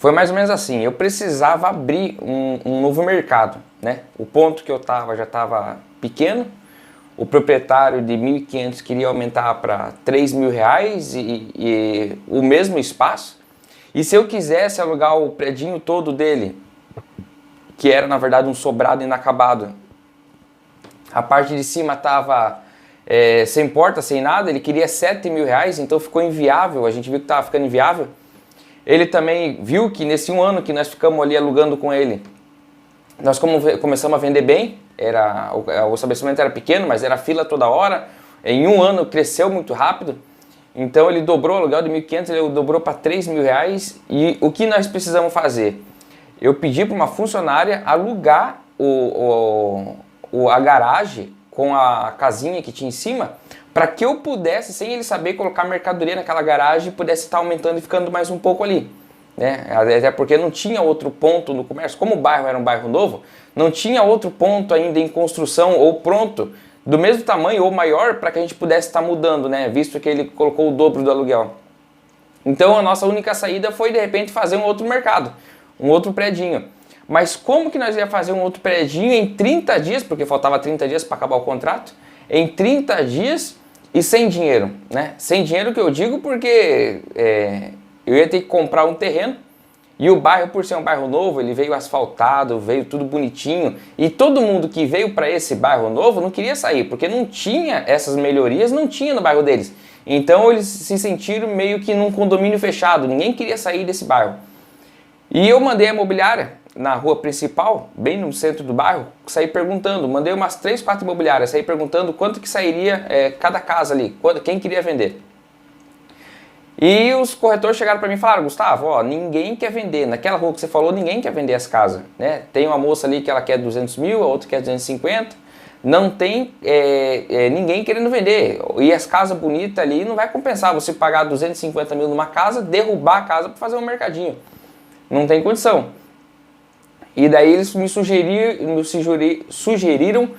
Foi mais ou menos assim, eu precisava abrir um novo mercado, né? O ponto que eu estava já estava pequeno, o proprietário de 1.500 queria aumentar para 3.000 reais e o mesmo espaço. E se eu quisesse alugar o predinho todo dele, que era na verdade um sobrado inacabado, a parte de cima estava sem porta, sem nada, ele queria 7.000 reais, então ficou inviável, a gente viu que estava ficando inviável. Ele também viu que nesse um ano que nós ficamos ali alugando com ele, nós começamos a vender bem, o estabelecimento era pequeno, mas era fila toda hora, em um ano cresceu muito rápido, então ele dobrou o aluguel de 1.500, ele dobrou para 3.000 reais, e o que nós precisamos fazer? Eu pedi para uma funcionária alugar a garagem com a casinha que tinha em cima, para que eu pudesse, sem ele saber, colocar mercadoria naquela garagem e pudesse estar aumentando e ficando mais um pouco ali. Né? Até porque não tinha outro ponto no comércio, como o bairro era um bairro novo, não tinha outro ponto ainda em construção ou pronto, do mesmo tamanho ou maior, para que a gente pudesse estar mudando, né? Visto que ele colocou o dobro do aluguel. Então a nossa única saída foi de repente fazer um outro mercado, um outro predinho. Mas como que nós ia fazer um outro predinho em 30 dias, porque faltava 30 dias para acabar o contrato, em 30 dias e sem dinheiro, né? Sem dinheiro que eu digo porque eu ia ter que comprar um terreno e o bairro, por ser um bairro novo, ele veio asfaltado, veio tudo bonitinho e todo mundo que veio para esse bairro novo não queria sair, porque não tinha essas melhorias, não tinha no bairro deles. Então eles se sentiram meio que num condomínio fechado, ninguém queria sair desse bairro. E eu mandei a imobiliária na rua principal, bem no centro do bairro, saí perguntando, mandei umas 3, 4 imobiliárias, saí perguntando quanto que sairia cada casa ali, quem queria vender. E os corretores chegaram para mim e falaram, Gustavo, ó, ninguém quer vender, naquela rua que você falou, ninguém quer vender as casas, né? Tem uma moça ali que ela quer 200 mil, a outra quer 250, não tem ninguém querendo vender, e as casas bonitas ali não vai compensar você pagar 250 mil numa casa, derrubar a casa para fazer um mercadinho, não tem condição. E daí eles me sugeriram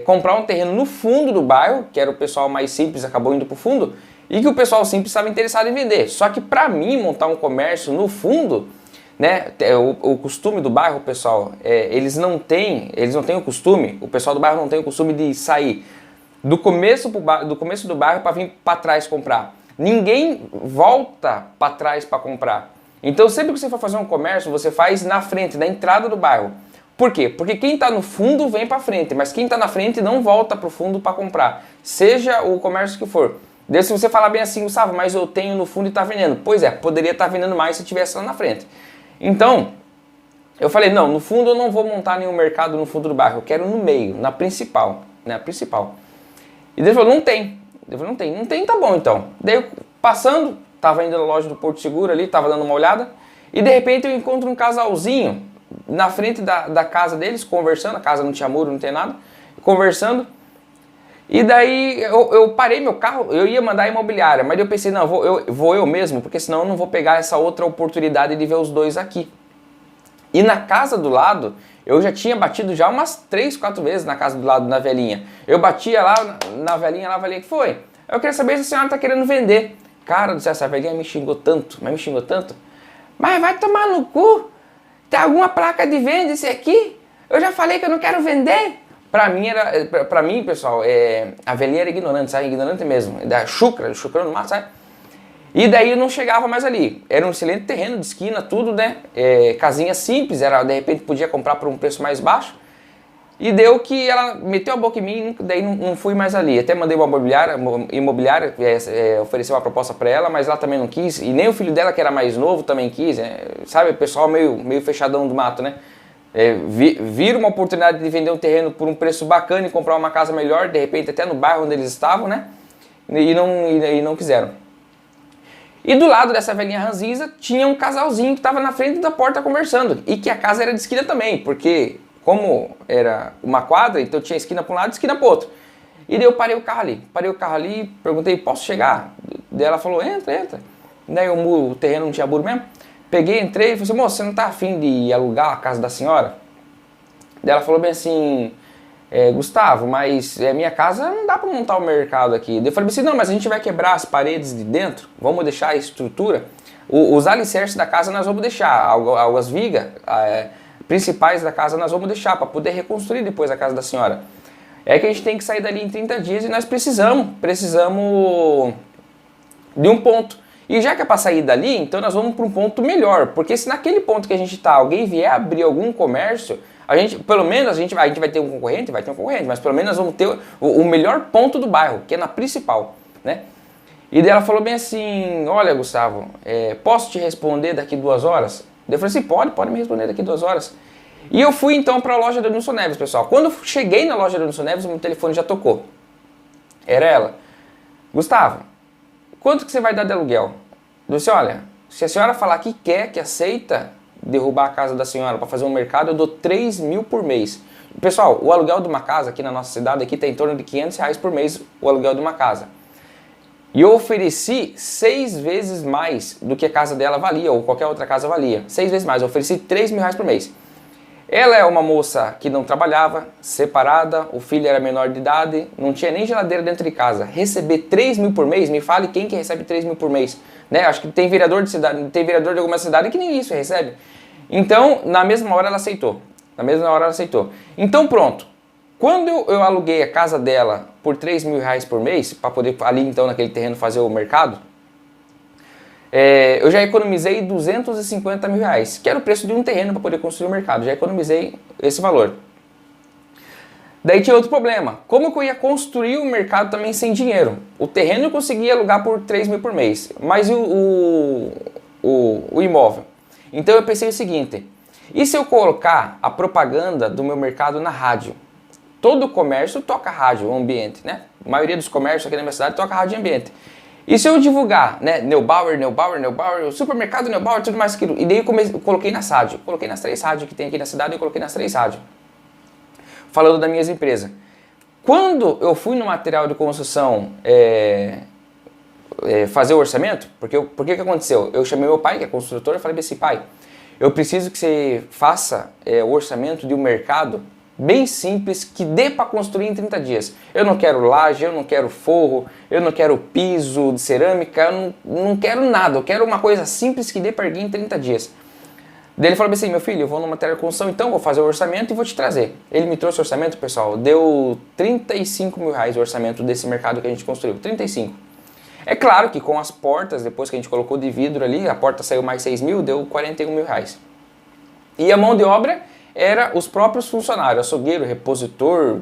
comprar um terreno no fundo do bairro, que era o pessoal mais simples, acabou indo para o fundo, e que o pessoal simples estava interessado em vender. Só que para mim montar um comércio no fundo, né, o costume do bairro, pessoal, eles não têm o costume, o pessoal do bairro não tem o costume de sair do começo do bairro para vir para trás comprar. Ninguém volta para trás para comprar. Então sempre que você for fazer um comércio, você faz na frente, na entrada do bairro. Por quê? Porque quem está no fundo vem para frente, mas quem está na frente não volta para o fundo para comprar, seja o comércio que for. Daí se você falar bem assim, Gustavo, mas eu tenho no fundo e está vendendo. Pois é, poderia estar vendendo mais se tivesse lá na frente. Então, eu falei, não, no fundo eu não vou montar nenhum mercado no fundo do bairro, eu quero no meio, na principal, né, a principal. E ele falou, não tem. Eu falei, não tem, tá bom então. Daí eu, passando, tava indo na loja do Porto Seguro ali, tava dando uma olhada, e de repente eu encontro um casalzinho na frente da casa deles, conversando, a casa não tinha muro, não tem nada, conversando, e daí eu parei meu carro, eu ia mandar a imobiliária, mas eu pensei, não, vou eu mesmo, porque senão eu não vou pegar essa outra oportunidade de ver os dois aqui. E na casa do lado, eu já tinha batido já umas 3, 4 vezes na casa do lado, na velhinha. Eu batia lá na velhinha, lá a velhinha, que foi? Eu queria saber se a senhora está querendo vender. Cara do céu, essa velhinha me xingou tanto, mas vai tomar no cu, tem alguma placa de venda esse aqui? Eu já falei que eu não quero vender. Pra mim, pessoal, a velhinha era ignorante, sabe? Ignorante mesmo, da chucra no mato, sabe? E daí eu não chegava mais ali. Era um excelente terreno de esquina, tudo, né? Casinha simples, de repente podia comprar por um preço mais baixo. E deu que ela meteu a boca em mim, daí não fui mais ali. Até mandei uma imobiliária ofereceu uma proposta para ela, mas ela também não quis. E nem o filho dela, que era mais novo, também quis. Sabe, o pessoal meio fechadão do mato, né? Viram uma oportunidade de vender um terreno por um preço bacana e comprar uma casa melhor, de repente até no bairro onde eles estavam, né? E não quiseram. E do lado dessa velhinha ranzinza tinha um casalzinho que estava na frente da porta conversando. E que a casa era de esquina também, porque como era uma quadra, então tinha esquina para um lado e esquina para o outro. E daí eu parei o carro ali, perguntei, posso chegar? Daí ela falou, entra. Daí o terreno não tinha muro mesmo. Peguei, entrei e falei assim, moça, você não tá afim de alugar a casa da senhora? Daí ela falou bem assim, Gustavo, mas minha casa não dá para montar o mercado aqui. Daí eu falei assim, não, mas a gente vai quebrar as paredes de dentro, vamos deixar a estrutura. Os alicerces da casa nós vamos deixar, algumas vigas principais da casa nós vamos deixar para poder reconstruir depois a casa da senhora. É que a gente tem que sair dali em 30 dias e nós precisamos de um ponto. E já que é para sair dali, então nós vamos para um ponto melhor, porque se naquele ponto que a gente está, alguém vier abrir algum comércio, pelo menos a gente vai ter um concorrente, mas pelo menos nós vamos ter o melhor ponto do bairro, que é na principal, né? E daí ela falou bem assim, olha Gustavo, posso te responder daqui 2 horas? Daí eu falei assim, pode me responder daqui 2 horas. E eu fui então para a loja da Nilson Neves, pessoal. Quando eu cheguei na loja da Nilson Neves, o meu telefone já tocou. Era ela. Gustavo, quanto que você vai dar de aluguel? Eu disse, olha, se a senhora falar que quer, que aceita derrubar a casa da senhora para fazer um mercado, eu dou 3 mil por mês. Pessoal, o aluguel de uma casa aqui na nossa cidade aqui está em torno de R$500 por mês, o aluguel de uma casa. E eu ofereci 6 vezes mais do que a casa dela valia, ou qualquer outra casa valia. 6 vezes mais, eu ofereci R$3 mil por mês. Ela é uma moça que não trabalhava, separada, o filho era menor de idade, não tinha nem geladeira dentro de casa. Receber 3 mil por mês, me fale quem que recebe 3 mil por mês. Né? Acho que tem vereador de alguma cidade que nem isso recebe. Então, na mesma hora ela aceitou. Então pronto. Quando eu aluguei a casa dela por 3 mil reais por mês, para poder ali então naquele terreno fazer o mercado, eu já economizei 250 mil reais, que era o preço de um terreno para poder construir o mercado. Já economizei esse valor. Daí tinha outro problema. Como que eu ia construir o mercado também sem dinheiro? O terreno eu conseguia alugar por 3 mil por mês, mas o imóvel? Então eu pensei o seguinte, e se eu colocar a propaganda do meu mercado na rádio? Todo comércio toca rádio, ambiente, né? A maioria dos comércios aqui na minha cidade toca rádio ambiente. E se eu divulgar, né, Neubauer, o supermercado Neubauer, tudo mais aquilo, e daí eu coloquei nas rádios, coloquei nas 3 rádios que tem aqui na cidade, eu coloquei nas 3 rádios, falando das minhas empresas. Quando eu fui no material de construção fazer o orçamento, por que aconteceu? Eu chamei meu pai, que é construtor, e falei assim, pai, eu preciso que você faça o orçamento de um mercado bem simples, que dê para construir em 30 dias. Eu não quero laje, eu não quero forro, eu não quero piso de cerâmica, eu não quero nada, eu quero uma coisa simples que dê para erguer em 30 dias. Daí ele falou assim, meu filho, eu vou no material de construção, então vou fazer o orçamento e vou te trazer. Ele me trouxe o orçamento, pessoal, deu 35 mil reais o orçamento desse mercado que a gente construiu, 35. É claro que com as portas, depois que a gente colocou de vidro ali, a porta saiu mais 6 mil, deu 41 mil reais. E a mão de obra era os próprios funcionários, açougueiro, repositor,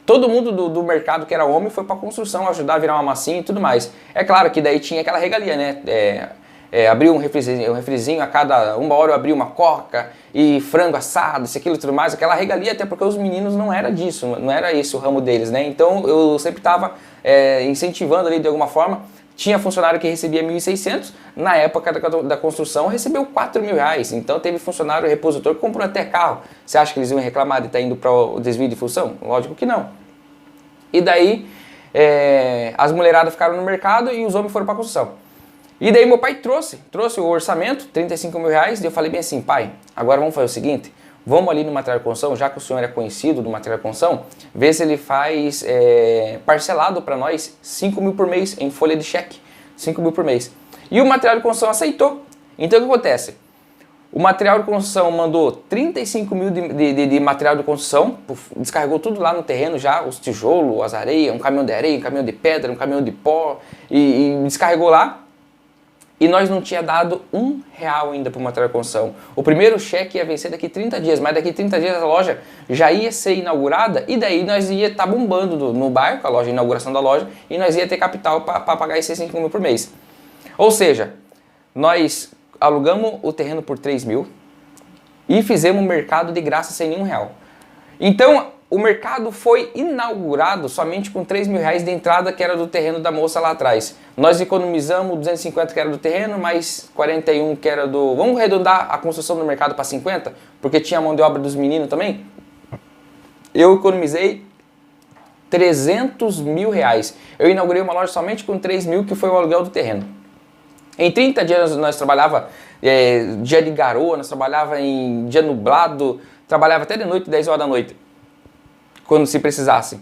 todo mundo do mercado que era homem foi para a construção ajudar a virar uma massinha e tudo mais. É claro que daí tinha aquela regalia, né? Abriu um refrizinho a cada 1 hora, eu abria uma coca e frango assado, isso, aquilo e tudo mais, aquela regalia, até porque os meninos não era disso, não era esse o ramo deles, né? Então eu sempre estava incentivando ali de alguma forma. Tinha funcionário que recebia 1.600, na época da construção recebeu 4 mil reais. Então teve funcionário repositor que comprou até carro. Você acha que eles iam reclamar de estar indo para o desvio de função? Lógico que não. E daí as mulheradas ficaram no mercado e os homens foram para a construção. E daí meu pai trouxe o orçamento, 35 mil reais, e eu falei bem assim, pai, agora vamos fazer o seguinte, vamos ali no material de construção, já que o senhor é conhecido do material de construção, vê se ele faz parcelado para nós 5 mil por mês em folha de cheque, 5 mil por mês. E o material de construção aceitou. Então o que acontece? O material de construção mandou 35 mil de material de construção, descarregou tudo lá no terreno já, os tijolos, as areias, um caminhão de areia, um caminhão de pedra, um caminhão de pó, e descarregou lá. E nós não tinha dado R$1 ainda para o material de construção. O primeiro cheque ia vencer daqui 30 dias, mas daqui 30 dias a loja já ia ser inaugurada e daí nós ia estar bombando no bairro, a inauguração da loja, e nós ia ter capital para pagar esses 5 mil por mês. Ou seja, nós alugamos o terreno por 3 mil e fizemos um mercado de graça sem nenhum real. Então, o mercado foi inaugurado somente com 3 mil reais de entrada, que era do terreno da moça lá atrás. Nós economizamos 250 que era do terreno, mais 41 que era do... Vamos arredondar a construção do mercado para 50? Porque tinha a mão de obra dos meninos também. Eu economizei 300 mil reais. Eu inaugurei uma loja somente com 3 mil, que foi o aluguel do terreno. Em 30 dias nós trabalhava dia de garoa, nós trabalhava em dia nublado, trabalhava até de noite, 10 horas da noite, quando se precisasse.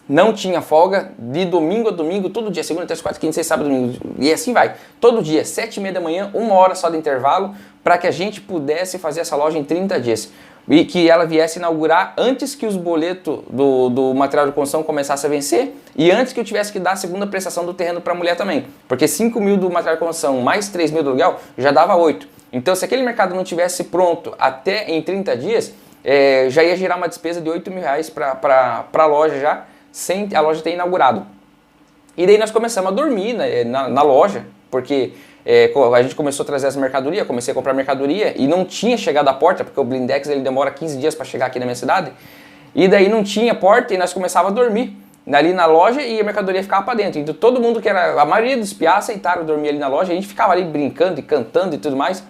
não tinha folga, de domingo a domingo, todo dia, segunda, terça, quarta, quinta, sexta, sábado, domingo, e assim vai. Todo dia, 7h30 da manhã, 1 hora só de intervalo, para que a gente pudesse fazer essa loja em 30 dias. E que ela viesse inaugurar antes que os boletos do material de construção começassem a vencer e antes que eu tivesse que dar a segunda prestação do terreno para a mulher também. Porque 5 mil do material de construção mais 3 mil do aluguel já dava 8. Então, se aquele mercado não tivesse pronto até em 30 dias, já ia gerar uma despesa de 8 mil reais para a loja já, sem a loja ter inaugurado. E daí nós começamos a dormir, né, na loja, porque a gente começou a trazer as mercadorias, comecei a comprar mercadoria e não tinha chegado à porta, porque o blindex ele demora 15 dias para chegar aqui na minha cidade. E daí não tinha porta e nós começávamos a dormir ali na loja e a mercadoria ficava para dentro. Então todo mundo que era, a maioria dos piá aceitaram dormir ali na loja, a gente ficava ali brincando e cantando e tudo mais.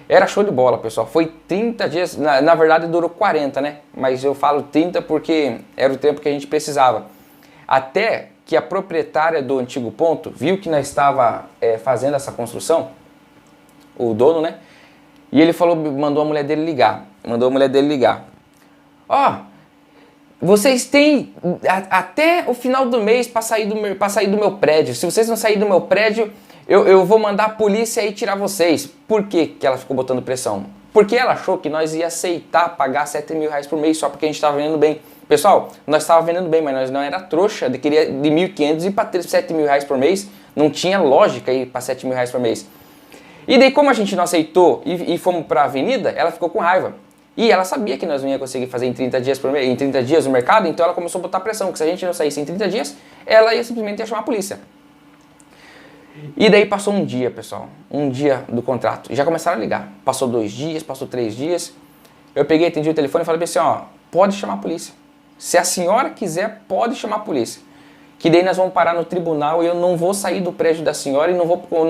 Era show de bola, pessoal. Foi 30 dias, na verdade durou 40, né? Mas eu falo 30 porque era o tempo que a gente precisava. Até que a proprietária do antigo ponto viu que nós estava fazendo essa construção, o dono, né? E ele falou, mandou a mulher dele ligar. Ó, vocês têm até o final do mês para sair do meu prédio. Se vocês não saírem do meu prédio, eu vou mandar a polícia aí tirar vocês. Por que que ela ficou botando pressão? Porque ela achou que nós ia aceitar pagar 7 mil reais por mês só porque a gente estava vendendo bem. Pessoal, nós estávamos vendendo bem, mas nós não era trouxa de querer de 1.500 e para 7 mil reais por mês. Não tinha lógica ir para 7 mil reais por mês. E daí, como a gente não aceitou e fomos para a avenida, ela ficou com raiva. E ela sabia que nós não ia conseguir fazer em 30 dias por mês, em 30 dias no mercado, então ela começou a botar pressão, que se a gente não saísse em 30 dias, ela ia simplesmente chamar a polícia. E daí passou um dia, pessoal, um dia do contrato, e já começaram a ligar. Passou 2 dias, passou 3 dias, eu peguei, atendi o telefone e falei assim, ó, pode chamar a polícia. Se a senhora quiser, pode chamar a polícia. Que daí nós vamos parar no tribunal e eu não vou sair do prédio da senhora e não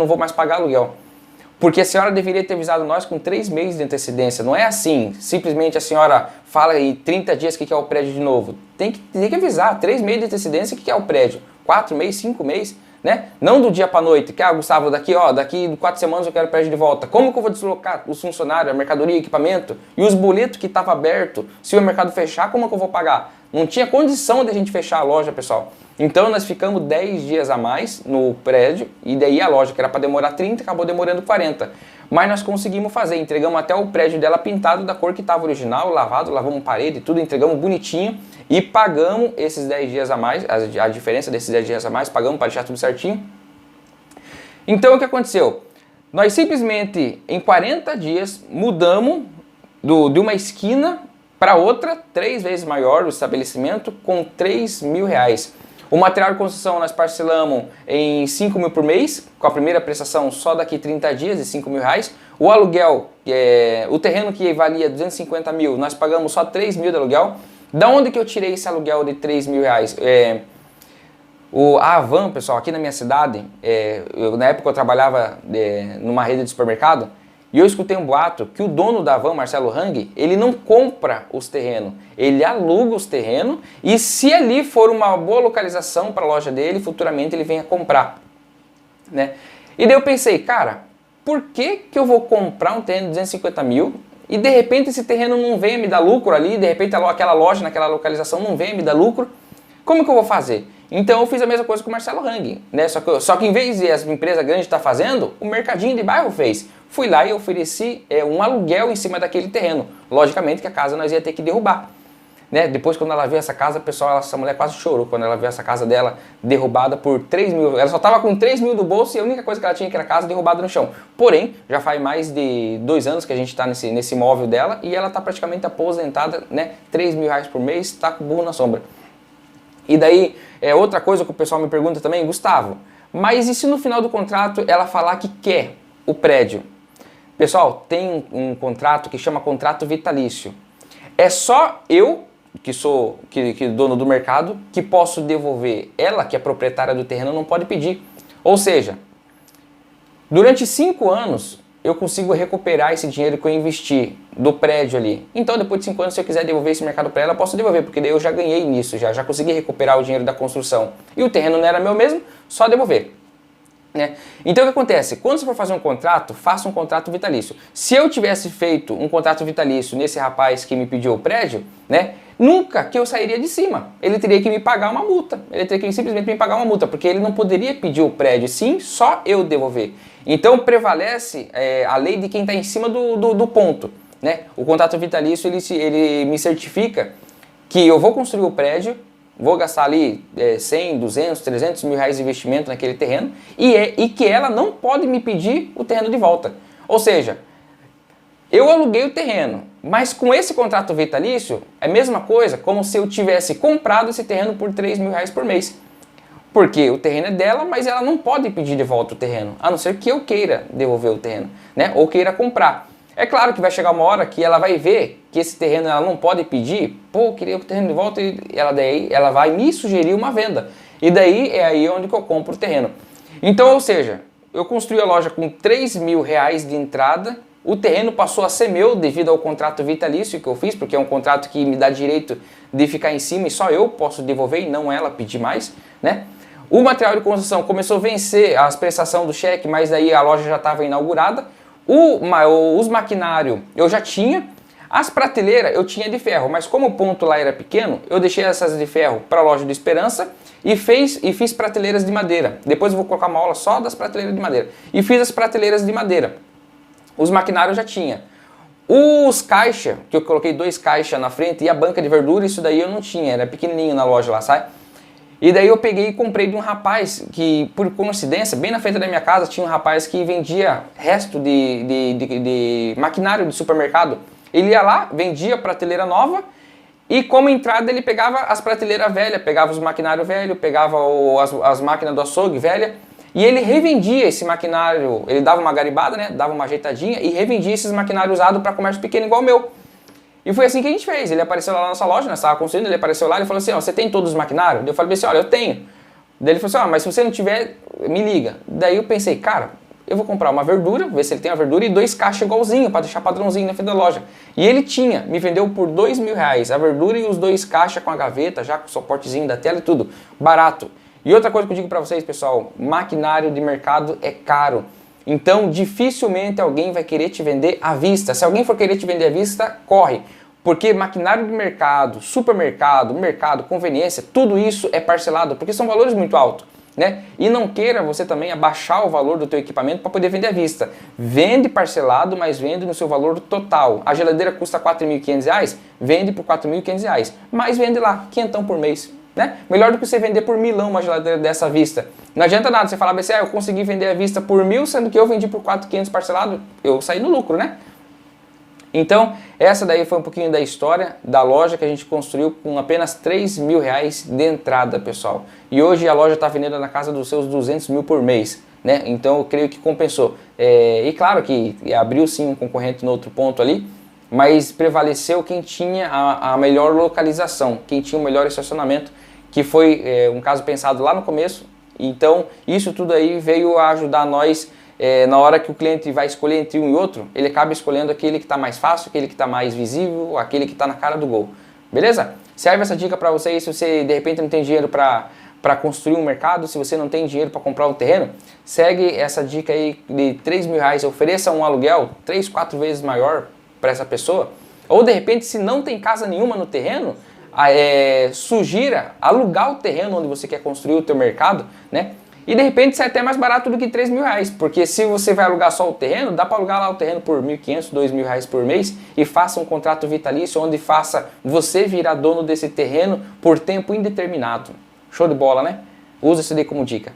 vou mais pagar aluguel. Porque a senhora deveria ter avisado nós com 3 meses de antecedência. Não é assim, simplesmente a senhora fala em 30 dias que é o prédio de novo. Tem que avisar, 3 meses de antecedência que é o prédio. 4 meses, 5 meses, né? Não do dia para noite, que Gustavo, daqui 4 semanas eu quero o prédio de volta. Como que eu vou deslocar os funcionários, a mercadoria, equipamento e os boletos que estavam abertos? Se o mercado fechar, como que eu vou pagar? Não tinha condição de a gente fechar a loja, pessoal. Então nós ficamos 10 dias a mais no prédio e daí a loja, que era para demorar 30, acabou demorando 40. Mas nós conseguimos fazer, entregamos até o prédio dela pintado da cor que estava original, lavamos parede, tudo, entregamos bonitinho e pagamos esses 10 dias a mais, a diferença desses 10 dias a mais, pagamos para deixar tudo certinho. Então o que aconteceu? Nós simplesmente em 40 dias mudamos de uma esquina para outra, 3 vezes maior o estabelecimento, com 3 mil reais. O material de construção nós parcelamos em 5 mil por mês, com a primeira prestação só daqui 30 dias de 5 mil reais. O aluguel, o terreno que valia 250 mil, nós pagamos só 3 mil de aluguel. Da onde que eu tirei esse aluguel de 3 mil reais? A Avan, pessoal, aqui na minha cidade, na época eu trabalhava numa rede de supermercado, e eu escutei um boato que o dono da Avan, Marcelo Hang, ele não compra os terrenos, ele aluga os terrenos e se ali for uma boa localização para a loja dele, futuramente ele venha comprar, né? E daí eu pensei, cara, por que eu vou comprar um terreno de 250 mil e de repente esse terreno não venha me dar lucro ali, de repente aquela loja naquela localização não venha me dar lucro? Como que eu vou fazer? Então eu fiz a mesma coisa com o Marcelo Hang, né? Só que em vez de as empresas grandes estar fazendo, o mercadinho de bairro fez. Fui lá e ofereci um aluguel em cima daquele terreno. Logicamente que a casa nós ia ter que derrubar, né? Depois quando ela viu essa casa, pessoal, essa mulher quase chorou quando ela viu essa casa dela derrubada por 3 mil. Ela só estava com 3 mil do bolso e a única coisa que ela tinha que era a casa derrubada no chão. Porém, já faz mais de 2 anos que a gente está nesse imóvel dela e ela está praticamente aposentada, né? 3 mil reais por mês, está com o burro na sombra. E daí, outra coisa que o pessoal me pergunta também, Gustavo, mas e se no final do contrato ela falar que quer o prédio? Pessoal, tem um contrato que chama contrato vitalício. É só eu, que sou dono do mercado, que posso devolver. Ela, que é proprietária do terreno, não pode pedir. Ou seja, durante 5 anos, eu consigo recuperar esse dinheiro que eu investi do prédio ali. Então, depois de 5 anos, se eu quiser devolver esse mercado para ela, eu posso devolver, porque daí eu já ganhei nisso, já consegui recuperar o dinheiro da construção. E o terreno não era meu mesmo, só devolver, né? Então, o que acontece? Quando você for fazer um contrato, faça um contrato vitalício. Se eu tivesse feito um contrato vitalício nesse rapaz que me pediu o prédio, né, nunca que eu sairia de cima. Ele teria que me pagar uma multa. Ele teria que simplesmente me pagar uma multa, porque ele não poderia pedir o prédio, sim, só eu devolver. Então prevalece a lei de quem está em cima do ponto, né? O contrato vitalício ele me certifica que eu vou construir o prédio, vou gastar ali 100, 200, 300 mil reais de investimento naquele terreno e que ela não pode me pedir o terreno de volta. Ou seja, eu aluguei o terreno, mas com esse contrato vitalício é a mesma coisa como se eu tivesse comprado esse terreno por 3 mil reais por mês. Porque o terreno é dela, mas ela não pode pedir de volta o terreno, a não ser que eu queira devolver o terreno, né? Ou queira comprar. É claro que vai chegar uma hora que ela vai ver que esse terreno ela não pode pedir, pô, eu queria o terreno de volta, e ela vai me sugerir uma venda. E daí é aí onde que eu compro o terreno. Então, ou seja, eu construí a loja com 3 mil reais de entrada, o terreno passou a ser meu devido ao contrato vitalício que eu fiz, porque é um contrato que me dá direito de ficar em cima e só eu posso devolver e não ela pedir mais, né? O material de construção começou a vencer as prestações do cheque, mas daí a loja já estava inaugurada. Os maquinários eu já tinha, as prateleiras eu tinha de ferro, mas como o ponto lá era pequeno, eu deixei essas de ferro para a loja do Esperança e fiz prateleiras de madeira. Depois eu vou colocar uma aula só das prateleiras de madeira. E fiz as prateleiras de madeira. Os maquinários eu já tinha. Os caixas, que eu coloquei 2 caixas na frente e a banca de verdura, isso daí eu não tinha, era pequenininho na loja lá, sabe? E daí eu peguei e comprei de um rapaz que, por coincidência, bem na frente da minha casa tinha um rapaz que vendia resto de maquinário de supermercado. Ele ia lá, vendia prateleira nova e como entrada ele pegava as prateleiras velhas, pegava os maquinários velhos, pegava as máquinas do açougue velha e ele revendia esse maquinário, ele dava uma garibada, né, dava uma ajeitadinha e revendia esses maquinários usados para comércio pequeno igual o meu. E foi assim que a gente fez. Ele apareceu lá na nossa loja, nós estávamos construindo, ele apareceu lá e falou assim, ó, você tem todos os maquinários? Eu falei assim, olha, eu tenho. Daí ele falou assim, ó, mas se você não tiver, me liga. Daí eu pensei, cara, eu vou comprar uma verdura, ver se ele tem a verdura e 2 caixas igualzinho, para deixar padrãozinho na frente da loja. E ele tinha, me vendeu por 2 mil reais, a verdura e os 2 caixas com a gaveta, já com o suportezinho da tela e tudo, barato. E outra coisa que eu digo para vocês, pessoal, maquinário de mercado é caro. Então, dificilmente alguém vai querer te vender à vista. Se alguém for querer te vender à vista, corre. Porque maquinário de mercado, supermercado, mercado, conveniência, tudo isso é parcelado, porque são valores muito altos, né? E não queira você também abaixar o valor do teu equipamento para poder vender à vista. Vende parcelado, mas vende no seu valor total. A geladeira custa R$ 4.500, vende por R$ 4.500, mas vende lá, quinhentão por mês. Né? Melhor do que você vender por milão uma geladeira dessa à vista. Não adianta nada você falar assim, eu consegui vender à vista por 1.000, sendo que eu vendi por 4.500 parcelado, eu saí no lucro, né? Então, essa daí foi um pouquinho da história da loja que a gente construiu com apenas 3 mil reais de entrada, pessoal. E hoje a loja está vendendo na casa dos seus 200 mil por mês, né? Então eu creio que compensou. E claro que abriu sim um concorrente no outro ponto ali, mas prevaleceu quem tinha a melhor localização, quem tinha o melhor estacionamento, que foi um caso pensado lá no começo. Então, isso tudo aí veio a ajudar nós, na hora que o cliente vai escolher entre um e outro, ele acaba escolhendo aquele que está mais fácil, aquele que está mais visível, aquele que está na cara do gol. Beleza? Serve essa dica para você aí, se você de repente não tem dinheiro para construir um mercado, se você não tem dinheiro para comprar um terreno, segue essa dica aí de 3 mil reais, ofereça um aluguel 3, 4 vezes maior para essa pessoa, ou de repente se não tem casa nenhuma no terreno, sugira alugar o terreno onde você quer construir o teu mercado, né? E de repente sai até mais barato do que 3 mil reais, porque se você vai alugar só o terreno, dá para alugar lá o terreno por 1.500, 2 mil reais por mês e faça um contrato vitalício onde faça você virar dono desse terreno por tempo indeterminado. Show de bola, né? Usa isso daí como dica.